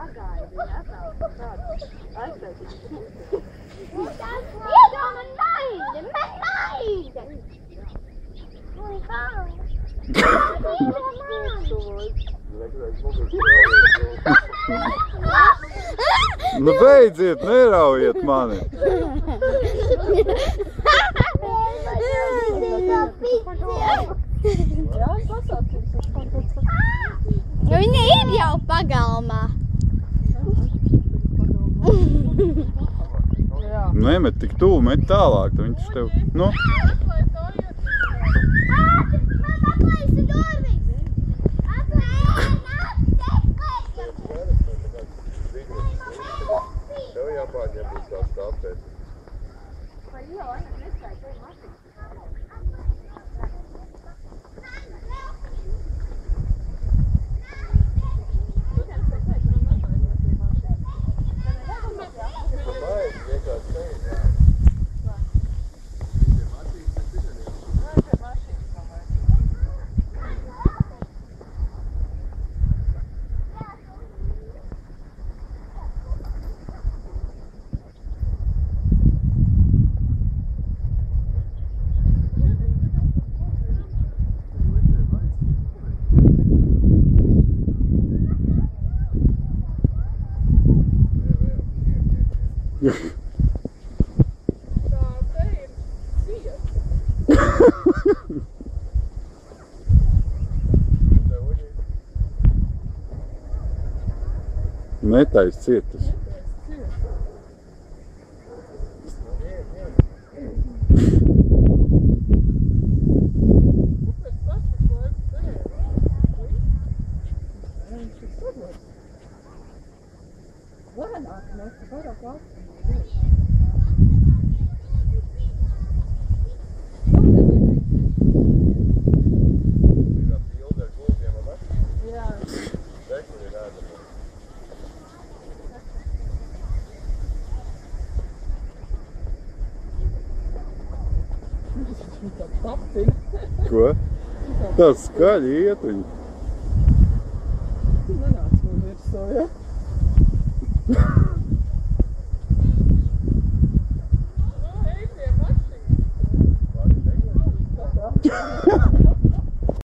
Pagaidi, viņa atnāk kādu aiztaisīt. Iedod man naidi! Man naidi! Un kā? Nu beidziet, neraujiet mani! Viņa ir jau pagalmā. Nemet tik tuvu, met tālāk, tad viņš tev, nu. Atlaisi durvis! Tev jāpārņem būs tās tāpēc. Vai jau, Aina, nestāj, tev mašīna. Netais cietas. Ko? Tā skaļi iet viņi. Tu nenāc man virsū, ja?